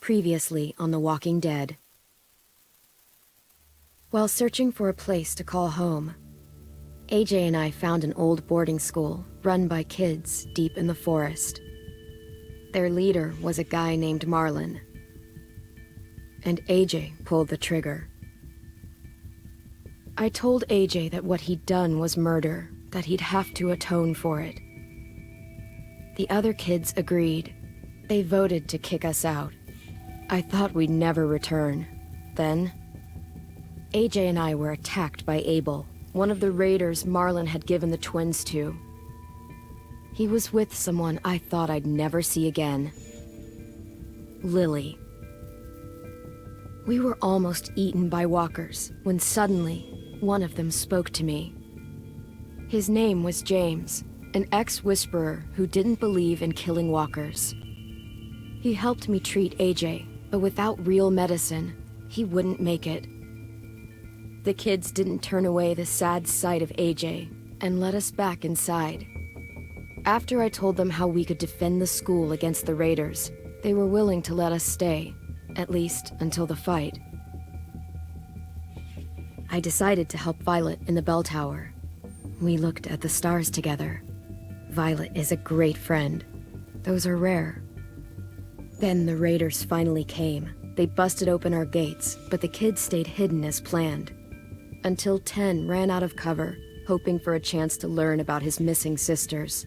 Previously on The Walking Dead. While searching for a place to call home, AJ and I found an old boarding school run by kids deep in the forest. Their leader was a guy named Marlon, and AJ pulled the trigger. I told AJ that what he'd done was murder, that he'd have to atone for it. The other kids agreed. They voted to kick us out. I thought we'd never return. Then, AJ and I were attacked by Abel, one of the raiders Marlon had given the twins to. He was with someone I thought I'd never see again. Lily. We were almost eaten by walkers when suddenly one of them spoke to me. His name was James, an ex-whisperer who didn't believe in killing walkers. He helped me treat AJ, but without real medicine, he wouldn't make it. The kids didn't turn away the sad sight of AJ and let us back inside. After I told them how we could defend the school against the raiders, they were willing to let us stay, at least until the fight. I decided to help Violet in the bell tower. We looked at the stars together. Violet is a great friend. Those are rare. Then the raiders finally came. They busted open our gates, but the kids stayed hidden as planned. Until 10 ran out of cover, hoping for a chance to learn about his missing sisters.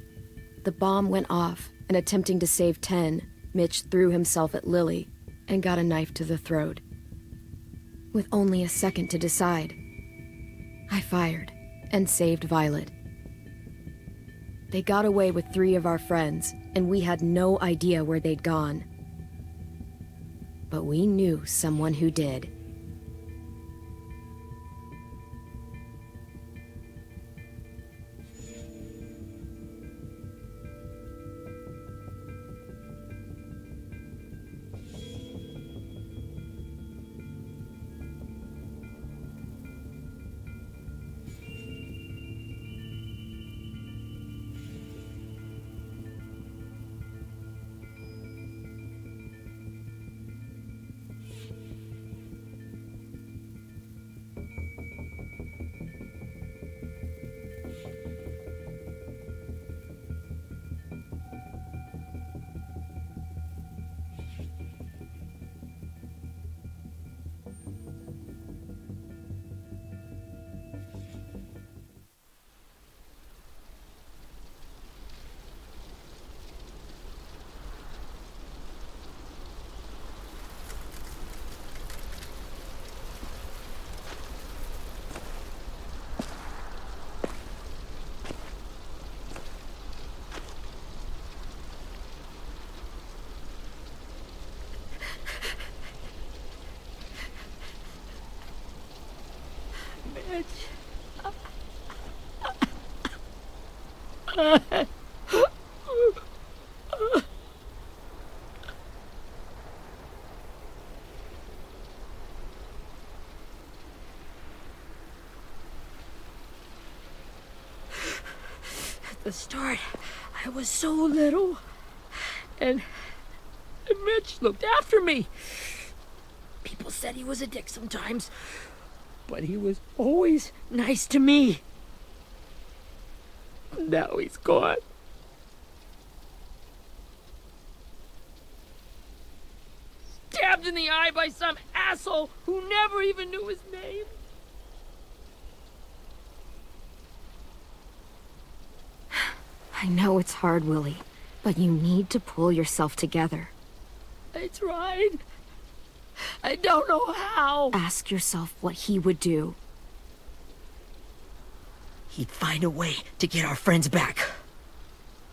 The bomb went off, and attempting to save 10, Mitch threw himself at Lily and got a knife to the throat. With only a second to decide, I fired and saved Violet. They got away with 3 of our friends, and we had no idea where they'd gone. But we knew someone who did. At the start, I was so little, and Mitch looked after me. People said he was a dick sometimes, but he was always nice to me. Now he's gone. Stabbed in the eye by some asshole who never even knew his name. I know it's hard, Willie, but you need to pull yourself together. I tried. I don't know how. Ask yourself what he would do. He'd find a way to get our friends back.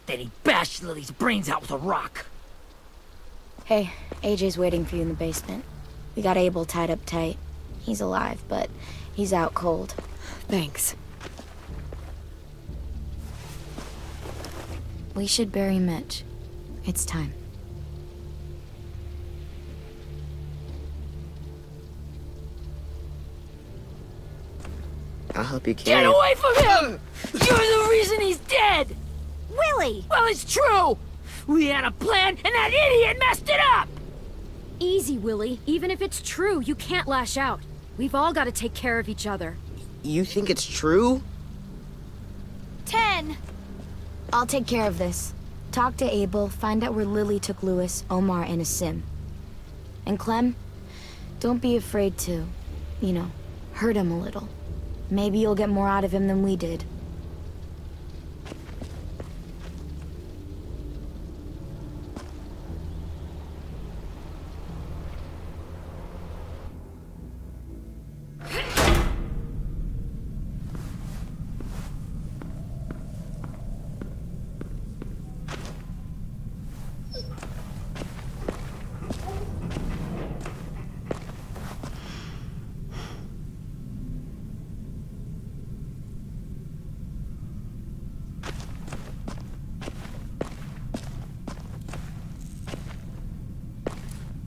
Then he'd bash Lily's brains out with a rock. Hey, AJ's waiting for you in the basement. We got Abel tied up tight. He's alive, but he's out cold. Thanks. We should bury Mitch. It's time. I'll help you carry. Get away from him! You're the reason he's dead! Willie! Well, it's true! We had a plan, and that idiot messed it up! Easy, Willie. Even if it's true, you can't lash out. We've all got to take care of each other. You think it's true? 10! I'll take care of this. Talk to Abel, find out where Lily took Lewis, Omar, and a sim. And Clem, don't be afraid to, hurt him a little. Maybe you'll get more out of him than we did.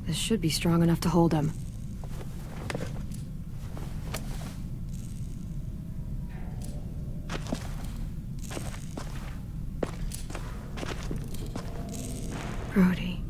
This should be strong enough to hold him. Brody.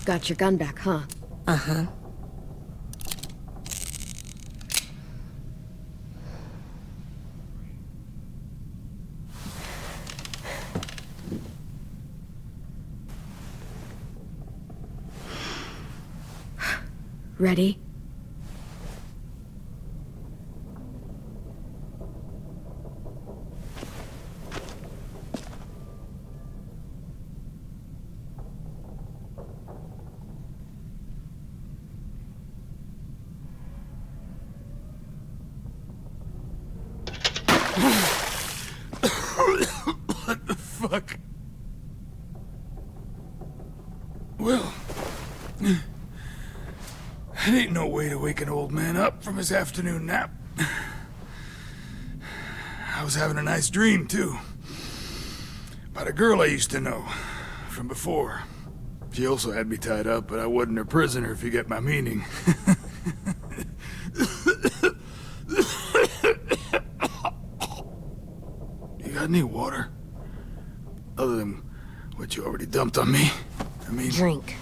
Got your gun back, huh? Uh-huh. Ready? What the fuck? Well, that ain't no way to wake an old man up from his afternoon nap. I was having a nice dream, too. About a girl I used to know from before. She also had me tied up, but I wasn't her prisoner, if you get my meaning. You got any water? Other than what you already dumped on me? I mean... Drink.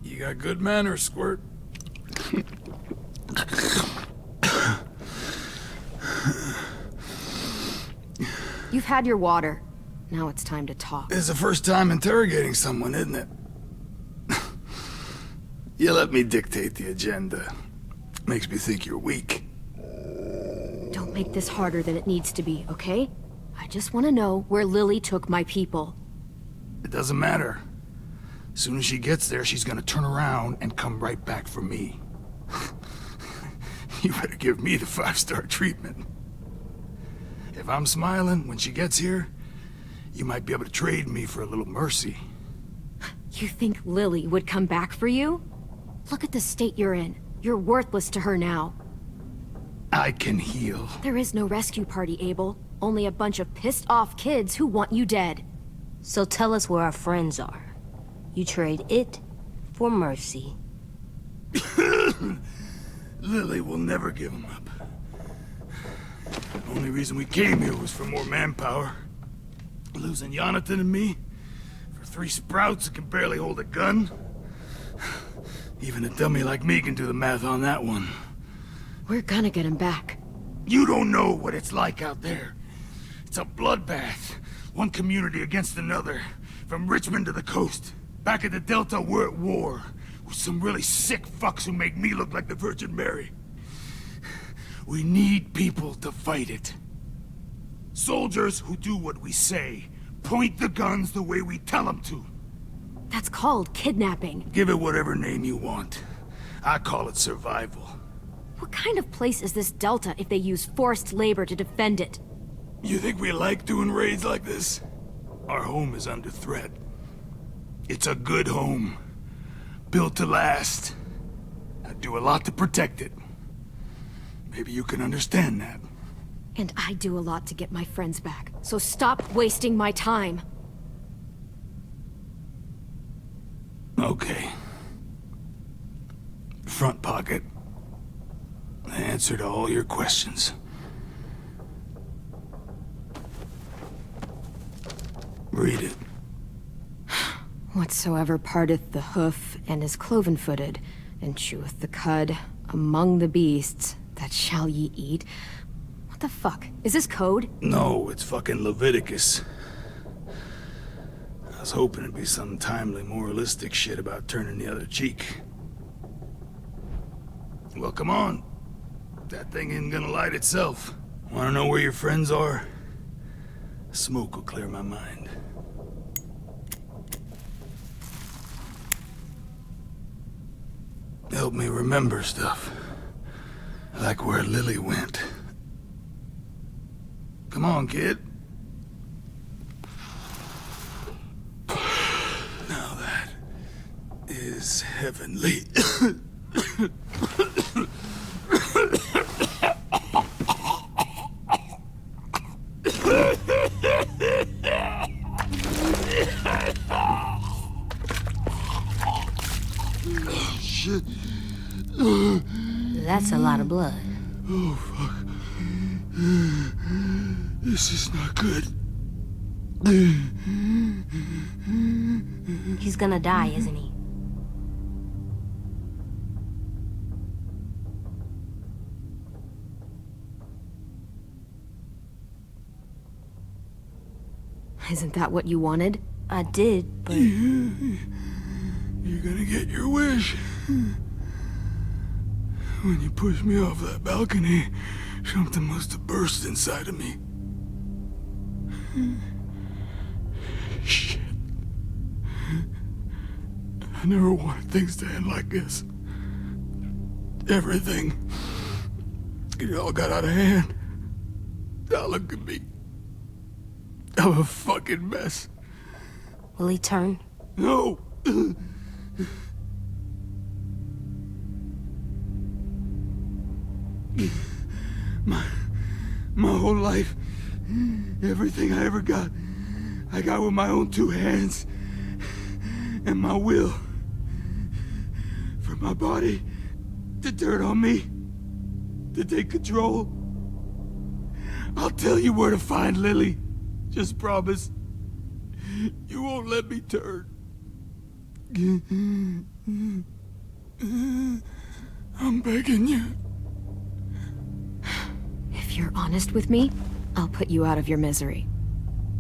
You got good manners, Squirt. You've had your water. Now it's time to talk. It's the first time interrogating someone, isn't it? You let me dictate the agenda. Makes me think you're weak. Don't make this harder than it needs to be, okay? I just want to know where Lily took my people. It doesn't matter. As soon as she gets there, she's gonna turn around and come right back for me. You better give me the 5-star treatment. If I'm smiling when she gets here, you might be able to trade me for a little mercy. You think Lily would come back for you? Look at the state you're in. You're worthless to her now. I can heal. There is no rescue party, Abel. Only a bunch of pissed-off kids who want you dead. So tell us where our friends are. You trade it for mercy. Lily will never give him up. The only reason we came here was for more manpower. Losing Jonathan and me for 3 sprouts who can barely hold a gun. Even a dummy like me can do the math on that one. We're gonna get him back. You don't know what it's like out there. It's a bloodbath. One community against another. From Richmond to the coast. Back at the Delta, we're at war. With some really sick fucks who make me look like the Virgin Mary. We need people to fight it. Soldiers who do what we say. Point the guns the way we tell them to. That's called kidnapping. Give it whatever name you want. I call it survival. What kind of place is this Delta if they use forced labor to defend it? You think we like doing raids like this? Our home is under threat. It's a good home. Built to last. I do a lot to protect it. Maybe you can understand that. And I do a lot to get my friends back. So stop wasting my time. Okay. Front pocket. The answer to all your questions. Read it. Whatsoever parteth the hoof and is cloven-footed, and cheweth the cud among the beasts, that shall ye eat. What the fuck? Is this code? No, it's fucking Leviticus. I was hoping it'd be some timely moralistic shit about turning the other cheek. Well, come on. That thing isn't gonna light itself. Wanna know where your friends are? Smoke will clear my mind. Help me remember stuff. Like where Lily went. Come on, kid. Now that is heavenly. Shit. That's a lot of blood. Oh, fuck. This is not good. He's gonna die, isn't he? Isn't that what you wanted? I did, but... You're gonna get your wish. When you pushed me off that balcony, something must have burst inside of me. Shit. I never wanted things to end like this. Everything. It all got out of hand. Now look at me. I'm a fucking mess. Will he turn? No! My whole life, everything I ever got, I got with my own two hands and my will. For my body to turn on me, to take control. I'll tell you where to find Lily. Just promise. You won't let me turn. I'm begging you. If you're honest with me, I'll put you out of your misery.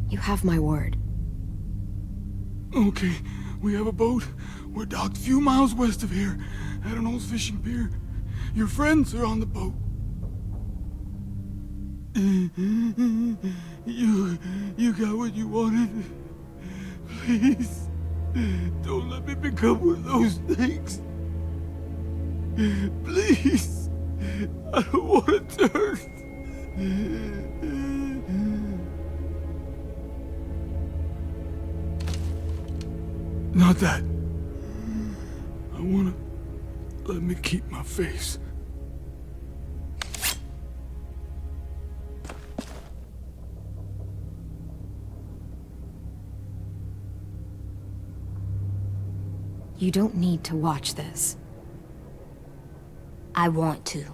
You have my word. Okay, we have a boat. We're docked a few miles west of here, at an old fishing pier. Your friends are on the boat. You got what you wanted. Please, don't let me become one of those things. Please, I don't want to turn. Not that. I wanna let me keep my face. You don't need to watch this. I want to.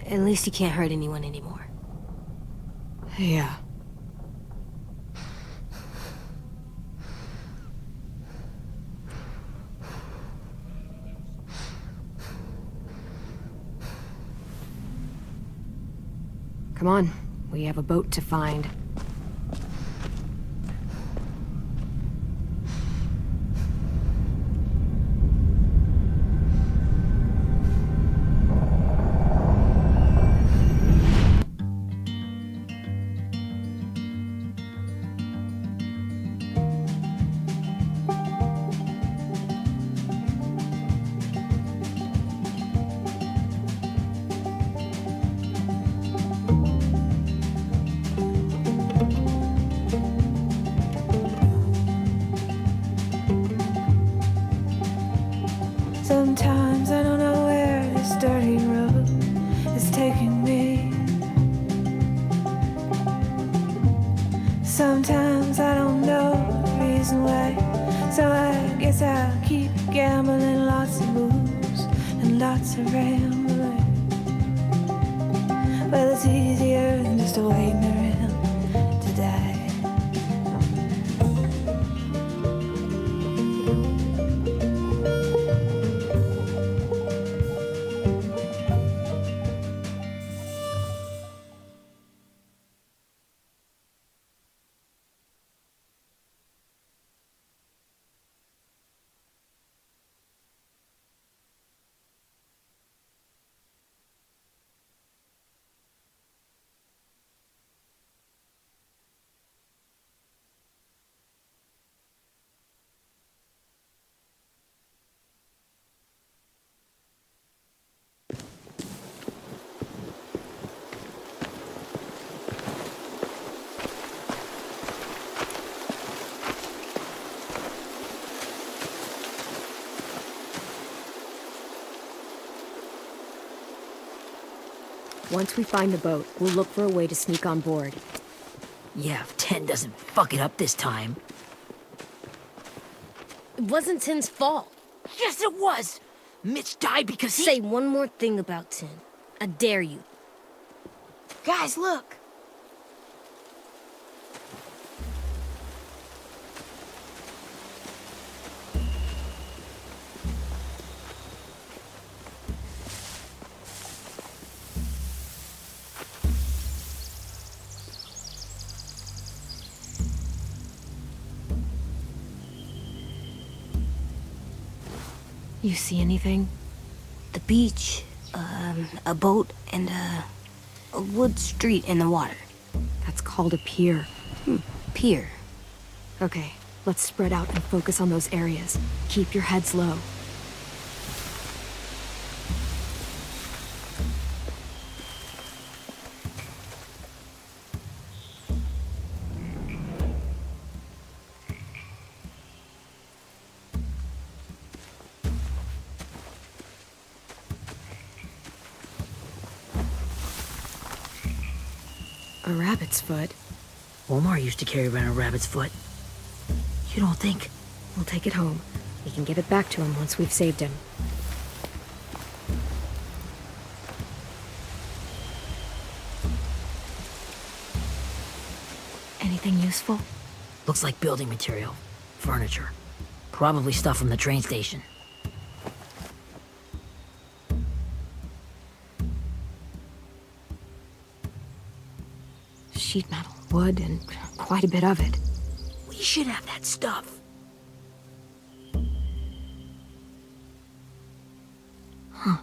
At least he can't hurt anyone anymore. Yeah. Come on, we have a boat to find. Sometimes I don't know where this dirty road is taking me. Sometimes I don't know the reason why, so I guess I'll keep gambling. Lots of moves and lots of rambling. Well, it's easier than just waiting around to die. Once we find the boat, we'll look for a way to sneak on board. Yeah, if 10 doesn't fuck it up this time. It wasn't Tin's fault. Yes, it was! Mitch died because he— Say one more thing about Tin. I dare you. Guys, look! You see anything? The beach, a boat, and a wood street in the water. That's called a pier. Pier. Okay, let's spread out and focus on those areas. Keep your heads low. A rabbit's foot? Omar used to carry around a rabbit's foot. You don't think? We'll take it home. We can give it back to him once we've saved him. Anything useful? Looks like building material. Furniture. Probably stuff from the train station. Sheet metal, wood, and quite a bit of it. We should have that stuff. Huh,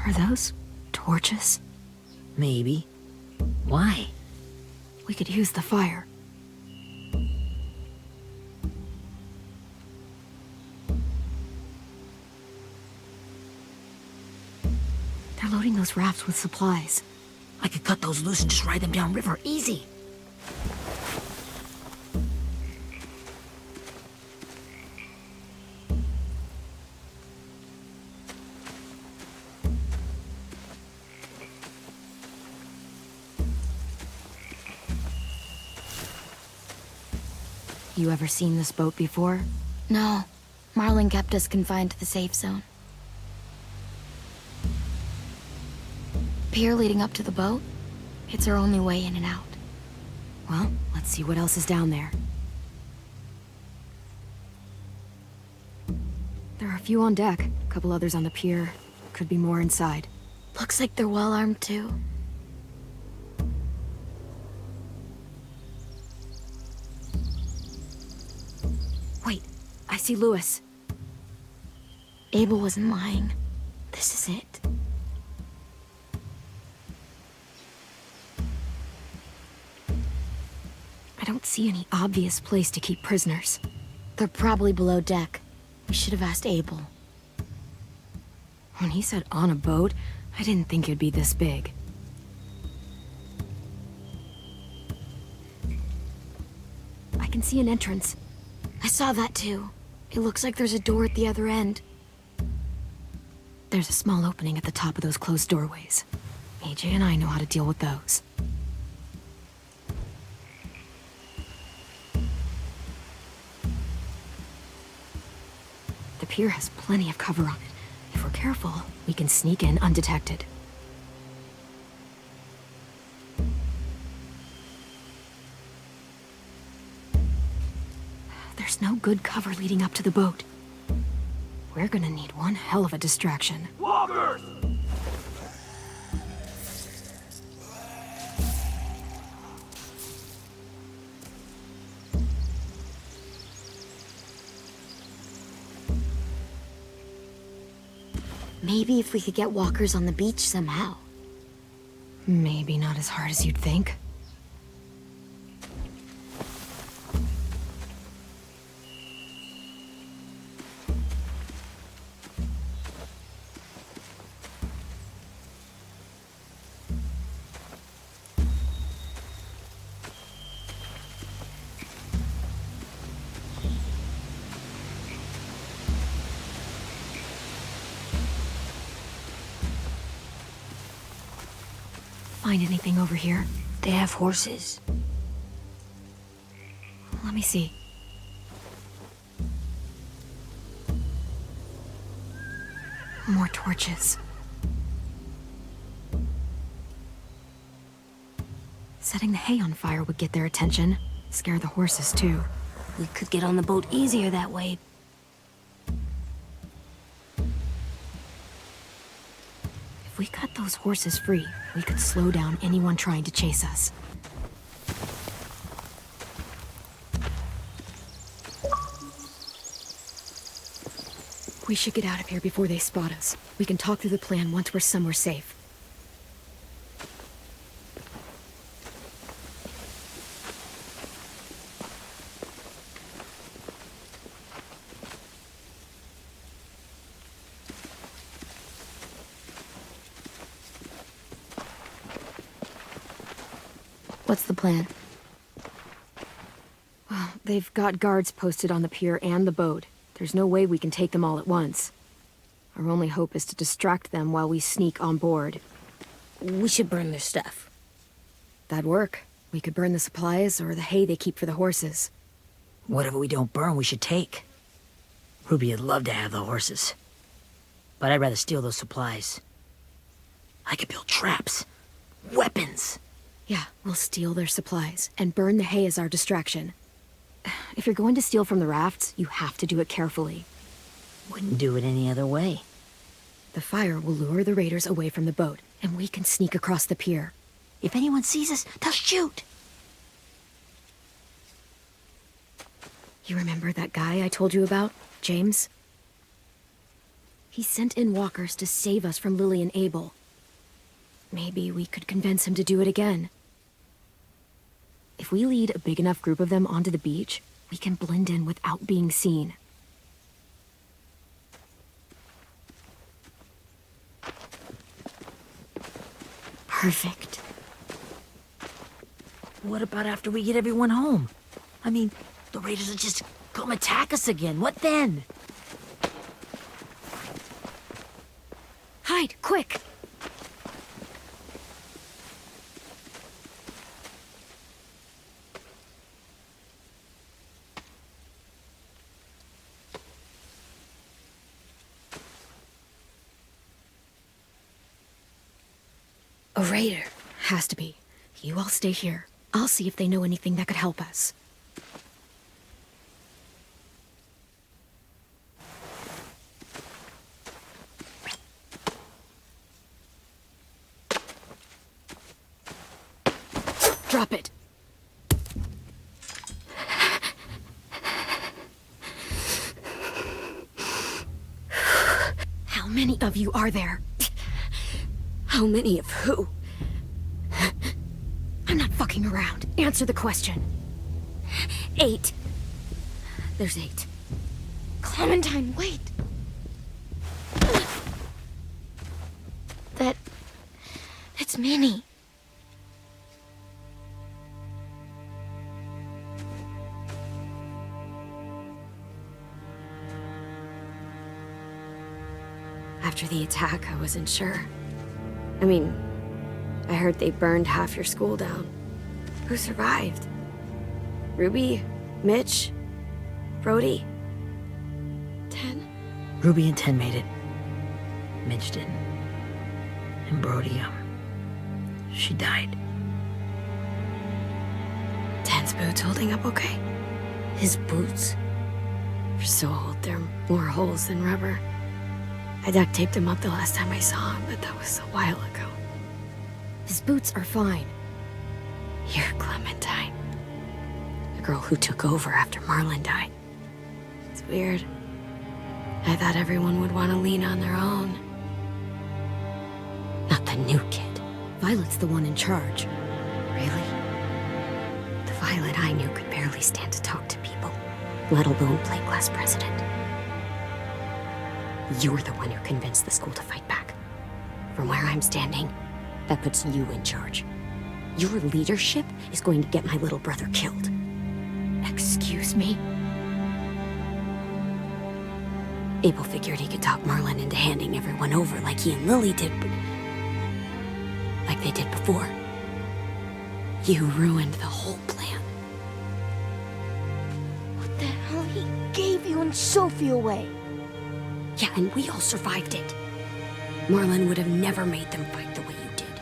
are those torches? Maybe. Why? We could use the fire. They're loading those rafts with supplies. I could cut those loose and just ride them downriver. Easy. You ever seen this boat before? No. Marlin kept us confined to the safe zone. Pier leading up to the boat? It's our only way in and out. Well, let's see what else is down there. There are a few on deck, a couple others on the pier. Could be more inside. Looks like they're well armed too. Wait, I see Lewis. Abel wasn't lying. This is it. I don't see any obvious place to keep prisoners. They're probably below deck. We should have asked Abel. When he said on a boat, I didn't think it'd be this big. I can see an entrance. I saw that too. It looks like there's a door at the other end. There's a small opening at the top of those closed doorways. AJ and I know how to deal with those. The pier has plenty of cover on it. If we're careful, we can sneak in undetected. There's no good cover leading up to the boat. We're gonna need one hell of a distraction. Walkers! Maybe if we could get walkers on the beach somehow. Maybe not as hard as you'd think. Find anything over here? They have horses. Let me see. More torches. Setting the hay on fire would get their attention. Scare the horses, too. We could get on the boat easier that way. If we cut those horses free, we could slow down anyone trying to chase us. We should get out of here before they spot us. We can talk through the plan once we're somewhere safe. What's the plan? Well, they've got guards posted on the pier and the boat. There's no way we can take them all at once. Our only hope is to distract them while we sneak on board. We should burn their stuff. That'd work. We could burn the supplies or the hay they keep for the horses. Whatever we don't burn, we should take. Ruby'd love to have the horses. But I'd rather steal those supplies. I could build traps. Weapons. Yeah, we'll steal their supplies and burn the hay as our distraction. If you're going to steal from the rafts, you have to do it carefully. Wouldn't do it any other way. The fire will lure the raiders away from the boat, and we can sneak across the pier. If anyone sees us, they'll shoot. You remember that guy I told you about, James? He sent in walkers to save us from Lily and Abel. Maybe we could convince him to do it again. If we lead a big enough group of them onto the beach, we can blend in without being seen. Perfect. What about after we get everyone home? I mean, the raiders will just come attack us again. What then? Hide, quick! A raider. Has to be. You all stay here. I'll see if they know anything that could help us. Drop it. How many of you are there? How many of who? I'm not fucking around. Answer the question. 8. There's 8. Clementine, wait. That's Minnie. After the attack, I wasn't sure. I mean, I heard they burned half your school down. Who survived? Ruby? Mitch? Brody? 10? Ruby and 10 made it. Mitch didn't. And Brody, she died. 10's boots holding up okay? His boots? They're so old, they're more holes than rubber. I duct taped him up the last time I saw him, but that was a while ago. His boots are fine. You're Clementine. The girl who took over after Marlon died. It's weird. I thought everyone would want to lean on their own. Not the new kid. Violet's the one in charge. Really? The Violet I knew could barely stand to talk to people, let alone play class president. You're the one who convinced the school to fight back. From where I'm standing, that puts you in charge. Your leadership is going to get my little brother killed. Excuse me? Abel figured he could talk Marlon into handing everyone over like he and Lily did, but... like they did before. You ruined the whole plan. What the hell? He gave you and Sophie away. Yeah, and we all survived it. Marlon would have never made them fight the way you did.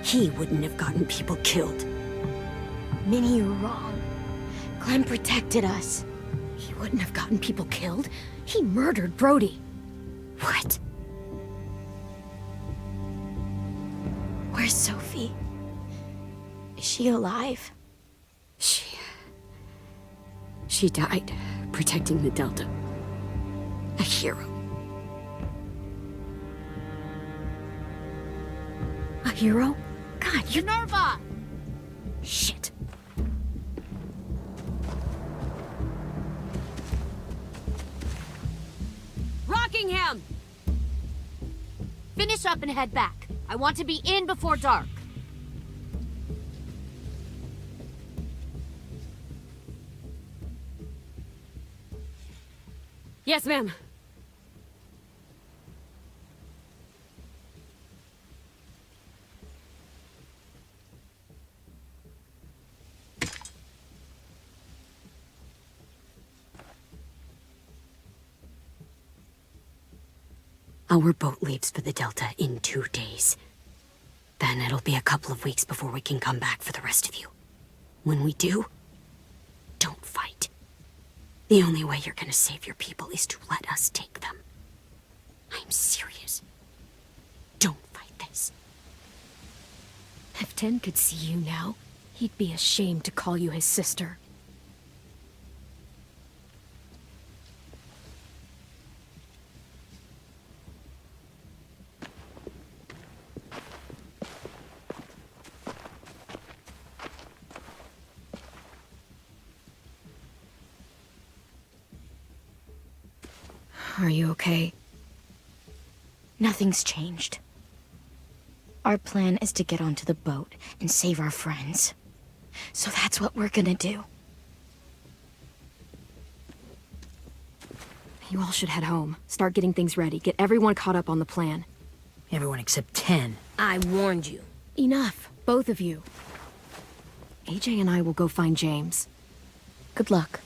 He wouldn't have gotten people killed. Minnie, you're wrong. Clem protected us. He wouldn't have gotten people killed. He murdered Brody. What? Where's Sophie? Is she alive? She died protecting the Delta. A hero. A hero? God, you... Minerva! Shit. Rockingham! Finish up and head back. I want to be in before dark. Yes, ma'am. Our boat leaves for the Delta in 2 days. Then it'll be a couple of weeks before we can come back for the rest of you. When we do, don't fight. The only way you're gonna save your people is to let us take them. I'm serious. Don't fight this. If 10 could see you now, he'd be ashamed to call you his sister. Are you okay? Nothing's changed. Our plan is to get onto the boat and save our friends. So that's what we're gonna do. You all should head home. Start getting things ready. Get everyone caught up on the plan. Everyone except 10. I warned you. Enough, both of you. AJ and I will go find James. Good luck.